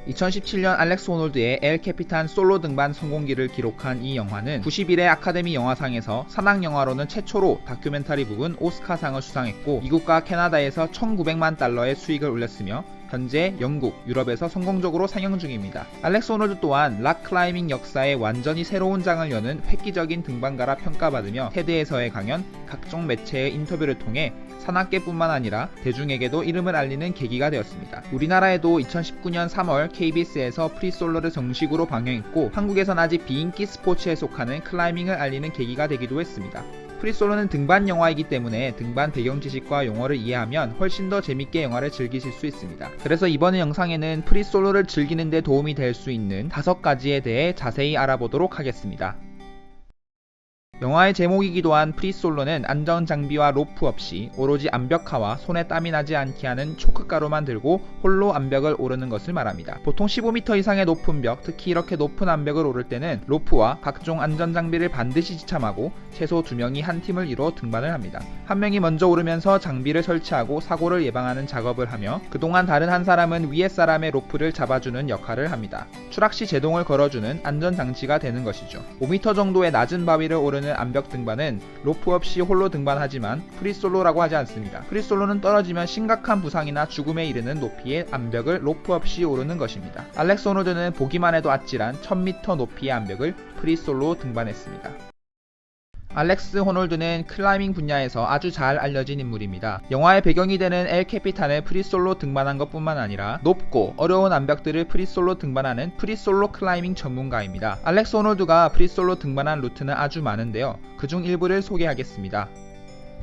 2017년 알렉스 호놀드의 엘 캐피탄 솔로 등반 성공기를 기록한 이 영화는 91회 아카데미 영화상에서 산악영화로는 최초로 다큐멘터리 부분 오스카상을 수상했고 미국과 캐나다에서 1900만 달러의 수익을 올렸으며 현재 영국, 유럽에서 성공적으로 상영 중입니다. 알렉스 호놀드 또한 락 클라이밍 역사에 완전히 새로운 장을 여는 획기적인 등반가라 평가받으며 테드에서의 강연, 각종 매체의 인터뷰를 통해 산악계뿐만 아니라 대중에게도 이름을 알리는 계기가 되었습니다. 우리나라에도 2019년 3월 KBS에서 프리솔로를 정식으로 방영했고 한국에선 아직 비인기 스포츠에 속하는 클라이밍을 알리는 계기가 되기도 했습니다. 프리솔로는 등반 영화이기 때문에 등반 배경 지식과 용어를 이해하면 훨씬 더 재밌게 영화를 즐기실 수 있습니다. 그래서 이번 영상에는 프리솔로를 즐기는 데 도움이 될 수 있는 5가지에 대해 자세히 알아보도록 하겠습니다. 영화의 제목이기도 한 프리솔로는 안전장비와 로프 없이 오로지 암벽화와 손에 땀이 나지 않게 하는 초크가루만 들고 홀로 암벽을 오르는 것을 말합니다. 보통 15m 이상의 높은 벽, 특히 이렇게 높은 암벽을 오를 때는 로프와 각종 안전장비를 반드시 지참하고 최소 2명이 한 팀을 이뤄 등반을 합니다. 한 명이 먼저 오르면서 장비를 설치하고 사고를 예방하는 작업을 하며 그동안 다른 한 사람은 위에 사람의 로프를 잡아주는 역할을 합니다. 추락 시 제동을 걸어주는 안전장치가 되는 것이죠. 5m 정도의 낮은 바위를 오르는 암벽 등반은 로프 없이 홀로 등반하지만 프리솔로라고 하지 않습니다. 프리솔로는 떨어지면 심각한 부상이나 죽음에 이르는 높이의 암벽을 로프 없이 오르는 것입니다. 알렉스 호놀드는 보기만 해도 아찔한 1000m 높이의 암벽을 프리솔로 등반했습니다. 알렉스 호놀드는 클라이밍 분야에서 아주 잘 알려진 인물입니다. 영화의 배경이 되는 엘 캐피탄을 프리솔로 등반한 것 뿐만 아니라 높고 어려운 암벽들을 프리솔로 등반하는 프리솔로 클라이밍 전문가입니다. 알렉스 호놀드가 프리솔로 등반한 루트는 아주 많은데요. 그중 일부를 소개하겠습니다.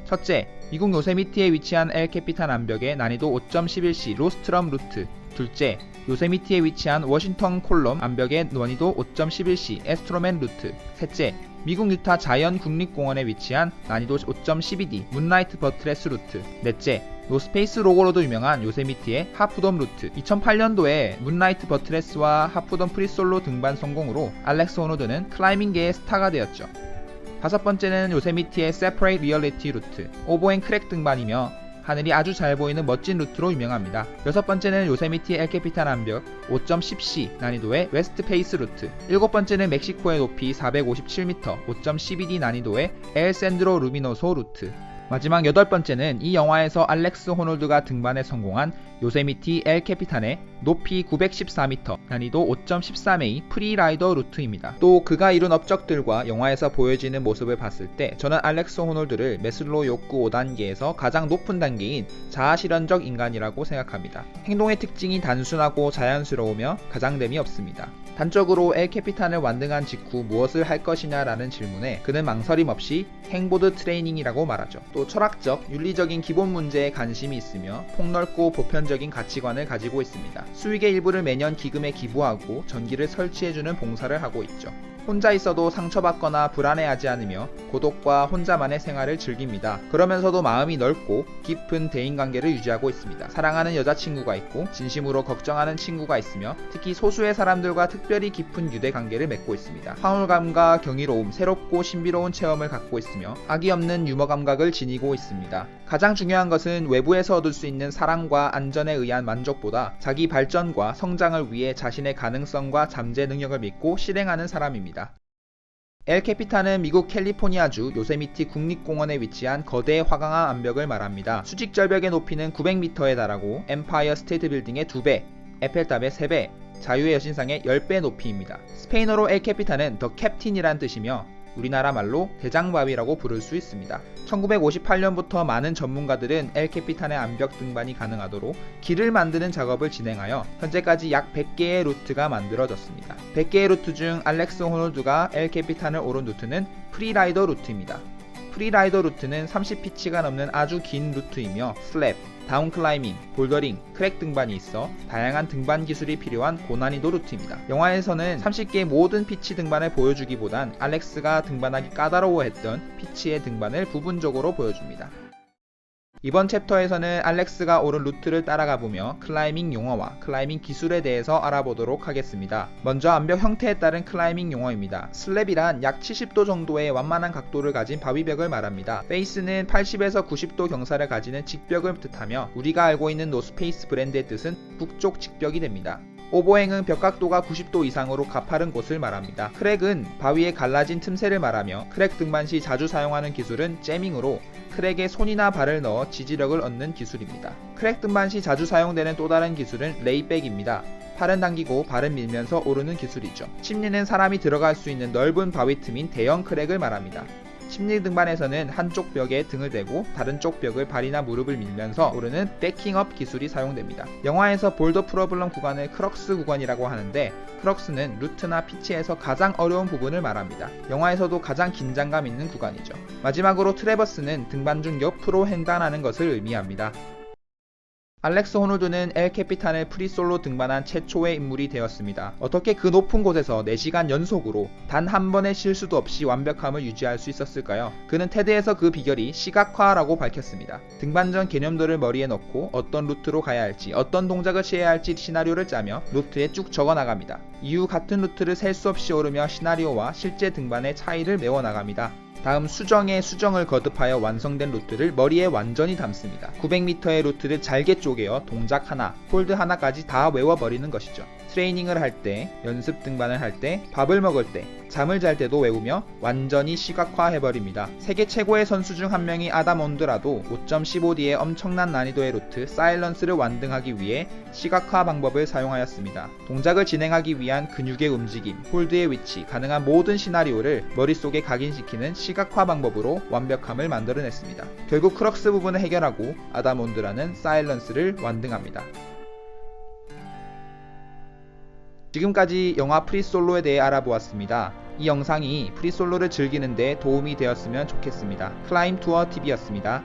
첫째, 미국 요세미티에 위치한 엘 캐피탄 암벽의 난이도 5.11c 로스트럼 루트. 둘째, 요세미티에 위치한 워싱턴 콜럼 암벽의 난이도 5.11c 에스트로맨 루트. 셋째, 미국 유타 자이언 국립공원에 위치한 난이도 5.12d 문라이트 버트레스 루트. 넷째, 노스페이스 로고로도 유명한 요세미티의 하프돔 루트. 2008년도에 문라이트 버트레스와 하프돔 프리솔로 등반 성공으로 알렉스 호놀드는 클라이밍계의 스타가 되었죠. 다섯 번째는 요세미티의 세퍼레이트 리얼리티 루트, 오버앤 크랙 등반이며 하늘이 아주 잘 보이는 멋진 루트로 유명합니다. 여섯 번째는 요세미티 엘 캐피탄 암벽 5.10c 난이도의 웨스트 페이스 루트. 일곱 번째는 멕시코의 높이 457m 5.12d 난이도의 엘 샌드로 루미노소 루트. 마지막 여덟 번째는 이 영화에서 알렉스 호놀드가 등반에 성공한 요세미티 엘 캐피탄의 높이 914m, 난이도 5.13a 프리라이더 루트입니다. 또 그가 이룬 업적들과 영화에서 보여지는 모습을 봤을 때 저는 알렉스 호놀드를 메슬로우 욕구 5단계에서 가장 높은 단계인 자아실현적 인간이라고 생각합니다. 행동의 특징이 단순하고 자연스러우며 가장됨이 없습니다. 단적으로 엘 캐피탄을 완등한 직후 무엇을 할 것이냐라는 질문에 그는 망설임 없이 행보드 트레이닝이라고 말하죠. 또 철학적, 윤리적인 기본 문제에 관심이 있으며 폭넓고 보편적인 가치관을 가지고 있습니다. 수익의 일부를 매년 기금에 기부하고 전기를 설치해주는 봉사를 하고 있죠. 혼자 있어도 상처받거나 불안해하지 않으며 고독과 혼자만의 생활을 즐깁니다. 그러면서도 마음이 넓고 깊은 대인관계를 유지하고 있습니다. 사랑하는 여자친구가 있고 진심으로 걱정하는 친구가 있으며 특히 소수의 사람들과 특별히 깊은 유대관계를 맺고 있습니다. 화물감과 경이로움, 새롭고 신비로운 체험을 갖고 있으며 악의 없는 유머 감각을 지니고 있습니다. 가장 중요한 것은 외부에서 얻을 수 있는 사랑과 안전에 의한 만족보다 자기 발전과 성장을 위해 자신의 가능성과 잠재 능력을 믿고 실행하는 사람입니다. 엘 캐피탄은 미국 캘리포니아주 요세미티 국립공원에 위치한 거대 화강암 암벽을 말합니다. 수직절벽의 높이는 900m에 달하고 엠파이어 스테이트 빌딩의 2배, 에펠탑의 3배, 자유의 여신상의 10배 높이입니다. 스페인어로 엘 캐피탄은 더 캡틴이란 뜻이며 우리나라 말로 대장바위라고 부를 수 있습니다. 1958년부터 많은 전문가들은 엘 캐피탄의 암벽 등반이 가능하도록 길을 만드는 작업을 진행하여 현재까지 약 100개의 루트가 만들어졌습니다. 100개의 루트 중 알렉스 호놀드가 엘 캐피탄을 오른 루트는 프리라이더 루트입니다. 프리라이더 루트는 30피치가 넘는 아주 긴 루트이며 슬랩, 다운클라이밍, 볼더링, 크랙 등반이 있어 다양한 등반 기술이 필요한 고난이도 루트입니다. 영화에서는 30개의 모든 피치 등반을 보여주기보단 알렉스가 등반하기 까다로워했던 피치의 등반을 부분적으로 보여줍니다. 이번 챕터에서는 알렉스가 오른 루트를 따라가보며 클라이밍 용어와 클라이밍 기술에 대해서 알아보도록 하겠습니다. 먼저 암벽 형태에 따른 클라이밍 용어입니다. 슬랩이란 약 70도 정도의 완만한 각도를 가진 바위벽을 말합니다. 페이스는 80에서 90도 경사를 가지는 직벽을 뜻하며 우리가 알고 있는 노스페이스 브랜드의 뜻은 북쪽 직벽이 됩니다. 오버행은 벽각도가 90도 이상으로 가파른 곳을 말합니다. 크랙은 바위에 갈라진 틈새를 말하며 크랙 등반 시 자주 사용하는 기술은 재밍으로 크랙에 손이나 발을 넣어 지지력을 얻는 기술입니다. 크랙 등반 시 자주 사용되는 또 다른 기술은 레이백입니다. 팔은 당기고 발은 밀면서 오르는 기술이죠. 심리는 사람이 들어갈 수 있는 넓은 바위 틈인 대형 크랙을 말합니다. 심리 등반에서는 한쪽 벽에 등을 대고 다른 쪽 벽을 발이나 무릎을 밀면서 오르는 백킹업 기술이 사용됩니다. 영화에서 볼더 프로블럼 구간을 크럭스 구간이라고 하는데 크럭스는 루트나 피치에서 가장 어려운 부분을 말합니다. 영화에서도 가장 긴장감 있는 구간이죠. 마지막으로 트래버스는 등반 중 옆으로 횡단하는 것을 의미합니다. 알렉스 호놀두는 엘 캐피탄을 프리솔로 등반한 최초의 인물이 되었습니다. 어떻게 그 높은 곳에서 4시간 연속으로 단 한 번의 실수도 없이 완벽함을 유지할 수 있었을까요? 그는 테드에서 그 비결이 시각화라고 밝혔습니다. 등반 전 개념들을 머리에 넣고 어떤 루트로 가야 할지, 어떤 동작을 취해야 할지 시나리오를 짜며 노트에 쭉 적어 나갑니다. 이후 같은 루트를 셀 수 없이 오르며 시나리오와 실제 등반의 차이를 메워 나갑니다. 다음 수정에 수정을 거듭하여 완성된 루트를 머리에 완전히 담습니다. 900m의 루트를 잘게 쪼개어 동작 하나, 홀드 하나까지 다 외워버리는 것이죠. 트레이닝을 할 때, 연습 등반을 할 때, 밥을 먹을 때, 잠을 잘 때도 외우며 완전히 시각화해버립니다. 세계 최고의 선수 중 한 명이 아담 온드라도 5.15D의 엄청난 난이도의 루트 사일런스를 완등하기 위해 시각화 방법을 사용하였습니다. 동작을 진행하기 위한 근육의 움직임, 홀드의 위치, 가능한 모든 시나리오를 머릿속에 각인시키는 시각화 방법으로 완벽함을 만들어냈습니다. 결국 크럭스 부분을 해결하고 아담 온드라는 사일런스를 완등합니다. 지금까지 영화 프리솔로에 대해 알아보았습니다. 이 영상이 프리솔로를 즐기는 데 도움이 되었으면 좋겠습니다. 클라임 투어 TV였습니다.